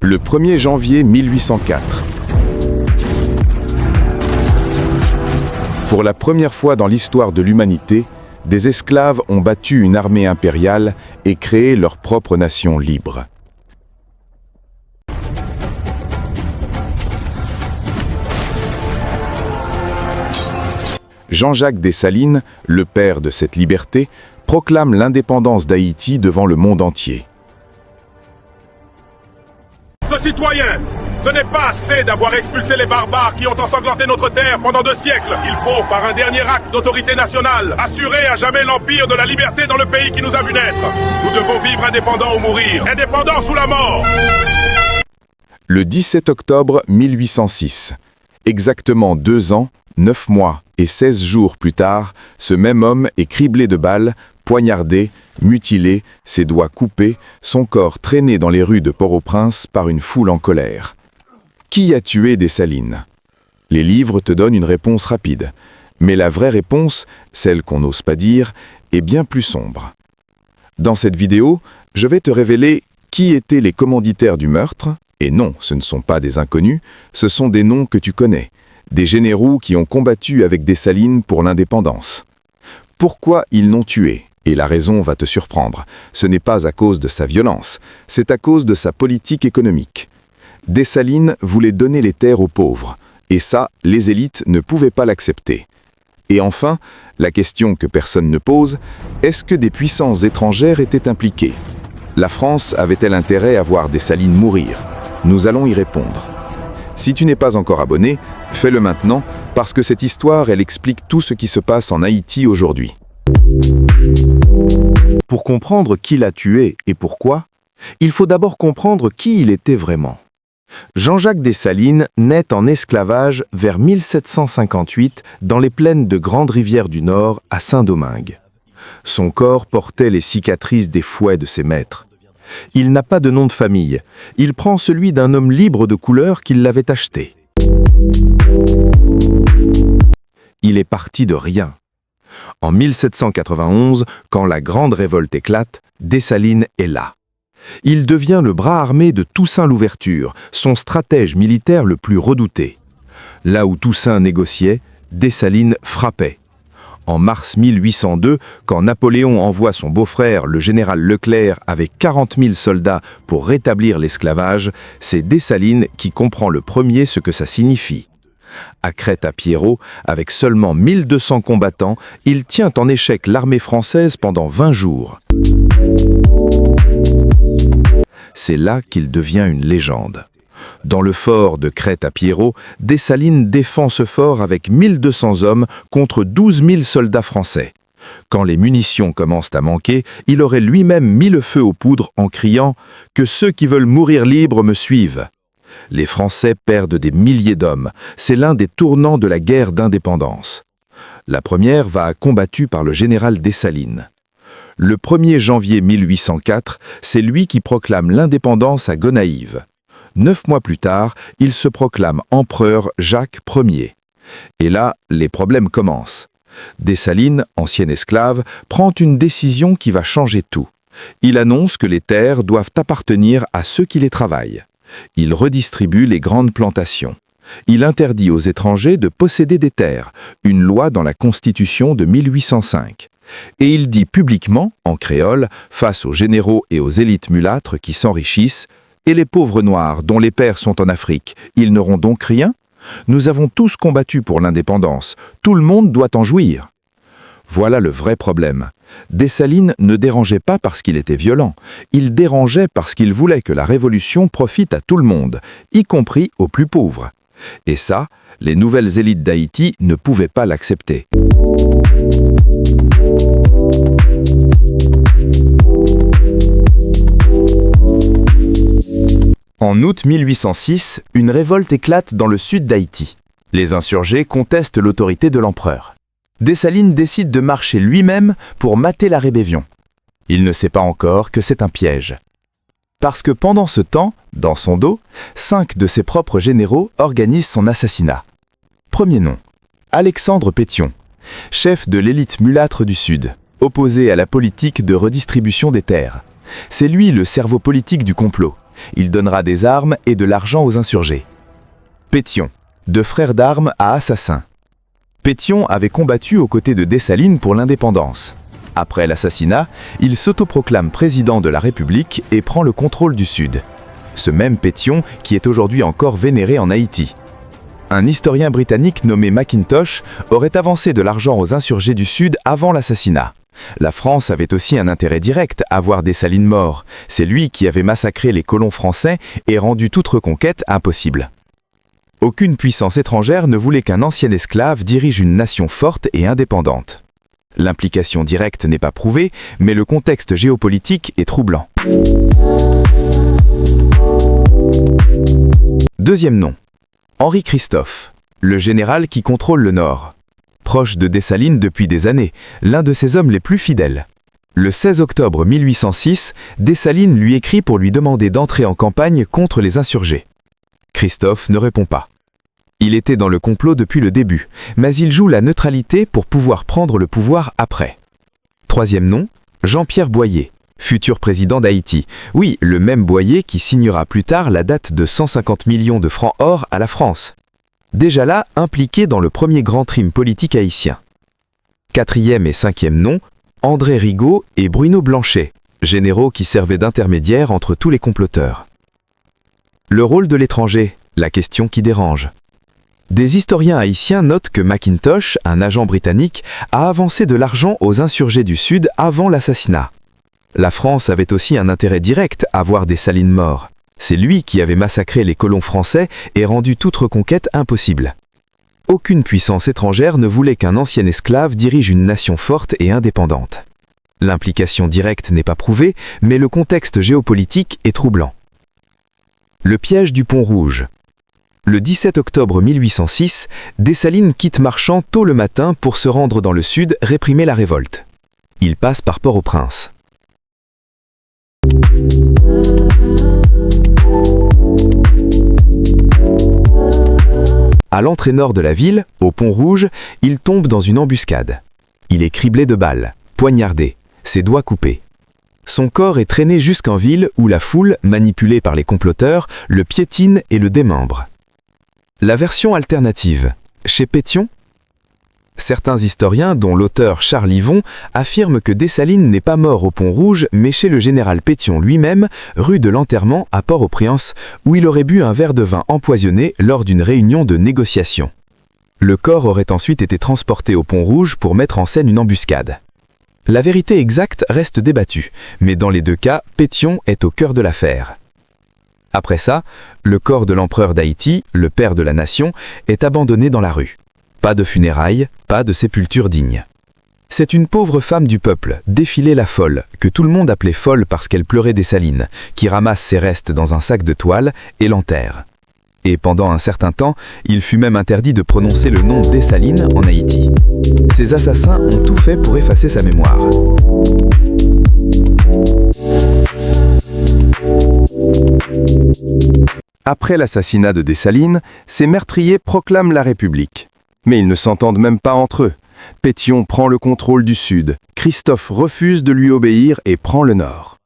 Le 1er janvier 1804. Pour la première fois dans l'histoire de l'humanité, des esclaves ont battu une armée impériale et créé leur propre nation libre. Jean-Jacques Dessalines, le père de cette liberté, proclame l'indépendance d'Haïti devant le monde entier. Ce citoyen, ce n'est pas assez d'avoir expulsé les barbares qui ont ensanglanté notre terre pendant 2 siècles. Il faut, par un dernier acte d'autorité nationale, assurer à jamais l'empire de la liberté dans le pays qui nous a vu naître. Nous devons vivre indépendants ou mourir, indépendants sous la mort. Le 17 octobre 1806, exactement 2 ans, 9 mois et 16 jours plus tard, ce même homme est criblé de balles, poignardé, mutilé, ses doigts coupés, son corps traîné dans les rues de Port-au-Prince par une foule en colère. Qui a tué Dessalines? Les livres te donnent une réponse rapide, mais la vraie réponse, celle qu'on n'ose pas dire, est bien plus sombre. Dans cette vidéo, je vais te révéler qui étaient les commanditaires du meurtre, et non, ce ne sont pas des inconnus, ce sont des noms que tu connais, des généraux qui ont combattu avec Dessalines pour l'indépendance. Pourquoi ils l'ont tué? Et la raison va te surprendre. Ce n'est pas à cause de sa violence, c'est à cause de sa politique économique. Dessalines voulait donner les terres aux pauvres, et ça, les élites ne pouvaient pas l'accepter. Et enfin, la question que personne ne pose, est-ce que des puissances étrangères étaient impliquées? La France avait-elle intérêt à voir Dessalines mourir? Nous allons y répondre. Si tu n'es pas encore abonné, fais-le maintenant, parce que cette histoire, elle explique tout ce qui se passe en Haïti aujourd'hui. Pour comprendre qui l'a tué et pourquoi, il faut d'abord comprendre qui il était vraiment. Jean-Jacques Dessalines naît en esclavage vers 1758 dans les plaines de Grande-Rivière du Nord à Saint-Domingue. Son corps portait les cicatrices des fouets de ses maîtres. Il n'a pas de nom de famille. Il prend celui d'un homme libre de couleur qui l'avait acheté. Il est parti de rien. En 1791, quand la Grande Révolte éclate, Dessalines est là. Il devient le bras armé de Toussaint Louverture, son stratège militaire le plus redouté. Là où Toussaint négociait, Dessalines frappait. En mars 1802, quand Napoléon envoie son beau-frère, le général Leclerc, avec 40 000 soldats pour rétablir l'esclavage, c'est Dessalines qui comprend le premier ce que ça signifie. À Crête-à-Pierrot, avec seulement 1200 combattants, il tient en échec l'armée française pendant 20 jours. C'est là qu'il devient une légende. Dans le fort de Crête-à-Pierrot, Dessalines défend ce fort avec 1200 hommes contre 12 000 soldats français. Quand les munitions commencent à manquer, il aurait lui-même mis le feu aux poudres en criant « Que ceux qui veulent mourir libres me suivent ». Les Français perdent des milliers d'hommes. C'est l'un des tournants de la guerre d'indépendance. La première va combattue par le général Dessalines. Le 1er janvier 1804, c'est lui qui proclame l'indépendance à Gonaïves. 9 mois plus tard, il se proclame empereur Jacques Ier. Et là, les problèmes commencent. Dessalines, ancien esclave, prend une décision qui va changer tout. Il annonce que les terres doivent appartenir à ceux qui les travaillent. Il redistribue les grandes plantations. Il interdit aux étrangers de posséder des terres, une loi dans la Constitution de 1805. Et il dit publiquement, en créole, face aux généraux et aux élites mulâtres qui s'enrichissent, « Et les pauvres noirs, dont les pères sont en Afrique, ils n'auront donc rien? Nous avons tous combattu pour l'indépendance, tout le monde doit en jouir. » Voilà le vrai problème. Dessalines ne dérangeait pas parce qu'il était violent, il dérangeait parce qu'il voulait que la révolution profite à tout le monde, y compris aux plus pauvres. Et ça, les nouvelles élites d'Haïti ne pouvaient pas l'accepter. En août 1806, une révolte éclate dans le sud d'Haïti. Les insurgés contestent l'autorité de l'empereur. Dessalines décide de marcher lui-même pour mater la rébellion. Il ne sait pas encore que c'est un piège. Parce que pendant ce temps, dans son dos, 5 de ses propres généraux organisent son assassinat. Premier nom, Alexandre Pétion, chef de l'élite mulâtre du Sud, opposé à la politique de redistribution des terres. C'est lui le cerveau politique du complot. Il donnera des armes et de l'argent aux insurgés. Pétion, de frère d'armes à assassin. Pétion avait combattu aux côtés de Dessalines pour l'indépendance. Après l'assassinat, il s'autoproclame président de la République et prend le contrôle du Sud. Ce même Pétion qui est aujourd'hui encore vénéré en Haïti. Un historien britannique nommé Mackintosh aurait avancé de l'argent aux insurgés du Sud avant l'assassinat. La France avait aussi un intérêt direct à voir Dessalines mort. C'est lui qui avait massacré les colons français et rendu toute reconquête impossible. Aucune puissance étrangère ne voulait qu'un ancien esclave dirige une nation forte et indépendante. L'implication directe n'est pas prouvée, mais le contexte géopolitique est troublant. Deuxième nom. Henri Christophe, le général qui contrôle le Nord. Proche de Dessalines depuis des années, l'un de ses hommes les plus fidèles. Le 16 octobre 1806, Dessalines lui écrit pour lui demander d'entrer en campagne contre les insurgés. Christophe ne répond pas. Il était dans le complot depuis le début, mais il joue la neutralité pour pouvoir prendre le pouvoir après. Troisième nom, Jean-Pierre Boyer, futur président d'Haïti. Oui, le même Boyer qui signera plus tard la date de 150 millions de francs or à la France. Déjà là, impliqué dans le premier grand crime politique haïtien. Quatrième et cinquième nom, André Rigaud et Bruno Blanchet, généraux qui servaient d'intermédiaires entre tous les comploteurs. Le rôle de l'étranger, la question qui dérange. Des historiens haïtiens notent que Mackintosh, un agent britannique, a avancé de l'argent aux insurgés du Sud avant l'assassinat. La France avait aussi un intérêt direct à voir Dessalines mort. C'est lui qui avait massacré les colons français et rendu toute reconquête impossible. Aucune puissance étrangère ne voulait qu'un ancien esclave dirige une nation forte et indépendante. L'implication directe n'est pas prouvée, mais le contexte géopolitique est troublant. Le piège du Pont Rouge. Le 17 octobre 1806, Dessalines quitte Marchand tôt le matin pour se rendre dans le Sud réprimer la révolte. Il passe par Port-au-Prince. À l'entrée nord de la ville, au Pont Rouge, il tombe dans une embuscade. Il est criblé de balles, poignardé, ses doigts coupés. Son corps est traîné jusqu'en ville où la foule, manipulée par les comploteurs, le piétine et le démembre. La version alternative, chez Pétion ? Certains historiens, dont l'auteur Charles Yvon, affirment que Dessalines n'est pas mort au Pont Rouge, mais chez le général Pétion lui-même, rue de l'Enterrement à Port-au-Prince, où il aurait bu un verre de vin empoisonné lors d'une réunion de négociation. Le corps aurait ensuite été transporté au Pont Rouge pour mettre en scène une embuscade. La vérité exacte reste débattue, mais dans les deux cas, Pétion est au cœur de l'affaire. Après ça, le corps de l'empereur d'Haïti, le père de la nation, est abandonné dans la rue. Pas de funérailles, pas de sépulture digne. C'est une pauvre femme du peuple, défilée la folle, que tout le monde appelait folle parce qu'elle pleurait Dessalines, qui ramasse ses restes dans un sac de toile et l'enterre. Et pendant un certain temps, il fut même interdit de prononcer le nom Dessalines en Haïti. Ces assassins ont tout fait pour effacer sa mémoire. Après l'assassinat de Dessalines, ces meurtriers proclament la République. Mais ils ne s'entendent même pas entre eux. Pétion prend le contrôle du Sud, Christophe refuse de lui obéir et prend le Nord.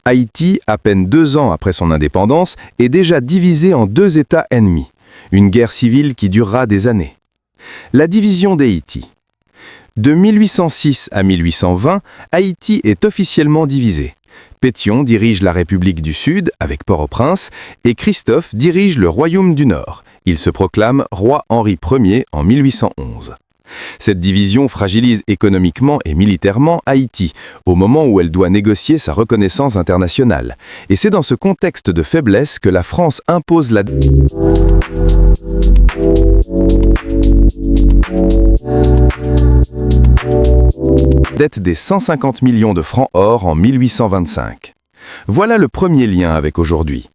Haïti, à peine 2 ans après son indépendance, est déjà divisé en 2 États ennemis. Une guerre civile qui durera des années. La division d'Haïti. De 1806 à 1820, Haïti est officiellement divisé. Pétion dirige la République du Sud, avec Port-au-Prince, et Christophe dirige le Royaume du Nord. Il se proclame roi Henri Ier en 1811. Cette division fragilise économiquement et militairement Haïti, au moment où elle doit négocier sa reconnaissance internationale. Et c'est dans ce contexte de faiblesse que la France impose la dette des 150 millions de francs or en 1825. Voilà le premier lien avec aujourd'hui.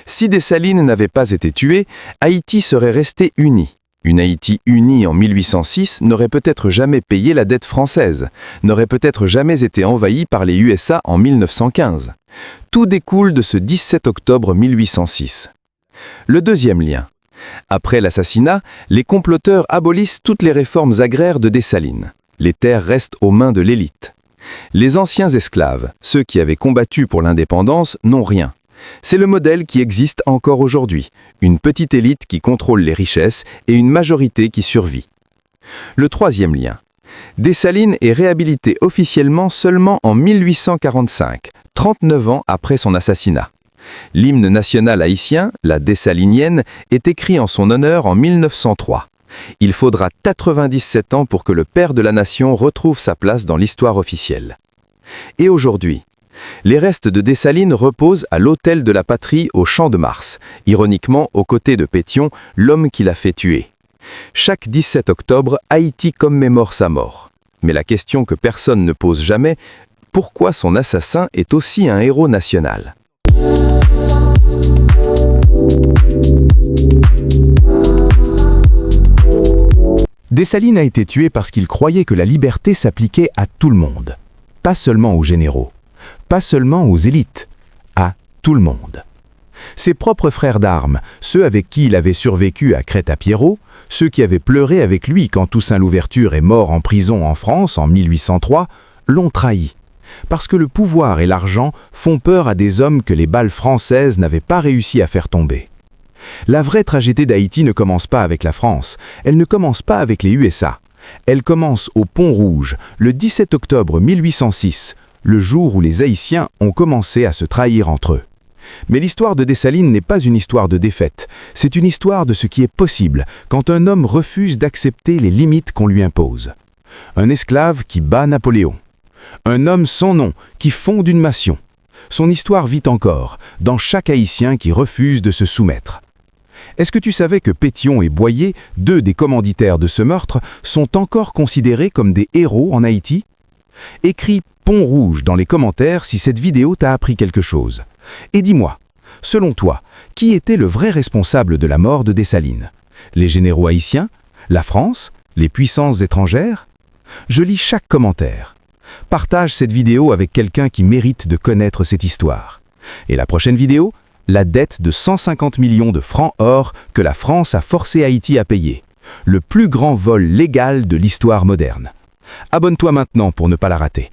Si Dessalines n'avait pas été tué, Haïti serait resté uni. Une Haïti unie en 1806 n'aurait peut-être jamais payé la dette française, n'aurait peut-être jamais été envahie par les USA en 1915. Tout découle de ce 17 octobre 1806. Le deuxième lien. Après l'assassinat, les comploteurs abolissent toutes les réformes agraires de Dessalines. Les terres restent aux mains de l'élite. Les anciens esclaves, ceux qui avaient combattu pour l'indépendance, n'ont rien. C'est le modèle qui existe encore aujourd'hui, une petite élite qui contrôle les richesses et une majorité qui survit. Le troisième lien. Dessalines est réhabilité officiellement seulement en 1845, 39 ans après son assassinat. L'hymne national haïtien, la dessalinienne, est écrit en son honneur en 1903. Il faudra 97 ans pour que le père de la nation retrouve sa place dans l'histoire officielle. Et aujourd'hui, les restes de Dessalines reposent à l'autel de la patrie au Champ de Mars, ironiquement aux côtés de Pétion, l'homme qui l'a fait tuer. Chaque 17 octobre, Haïti commémore sa mort. Mais la question que personne ne pose jamais, pourquoi son assassin est aussi un héros national ? Dessalines a été tué parce qu'il croyait que la liberté s'appliquait à tout le monde. Pas seulement aux généraux, pas seulement aux élites, à tout le monde. Ses propres frères d'armes, ceux avec qui il avait survécu à Crête-à-Pierrot, ceux qui avaient pleuré avec lui quand Toussaint Louverture est mort en prison en France en 1803, l'ont trahi. Parce que le pouvoir et l'argent font peur à des hommes que les balles françaises n'avaient pas réussi à faire tomber. La vraie tragédie d'Haïti ne commence pas avec la France, elle ne commence pas avec les USA. Elle commence au Pont Rouge, le 17 octobre 1806, le jour où les Haïtiens ont commencé à se trahir entre eux. Mais l'histoire de Dessalines n'est pas une histoire de défaite, c'est une histoire de ce qui est possible quand un homme refuse d'accepter les limites qu'on lui impose. Un esclave qui bat Napoléon. Un homme sans nom qui fonde une nation. Son histoire vit encore, dans chaque Haïtien qui refuse de se soumettre. Est-ce que tu savais que Pétion et Boyer, deux des commanditaires de ce meurtre, sont encore considérés comme des héros en Haïti ? Écris Pont Rouge dans les commentaires si cette vidéo t'a appris quelque chose. Et dis-moi, selon toi, qui était le vrai responsable de la mort de Dessalines ? Les généraux haïtiens ? La France ? Les puissances étrangères ? Je lis chaque commentaire. Partage cette vidéo avec quelqu'un qui mérite de connaître cette histoire. Et la prochaine vidéo ? La dette de 150 millions de francs or que la France a forcé Haïti à payer. Le plus grand vol légal de l'histoire moderne. Abonne-toi maintenant pour ne pas la rater.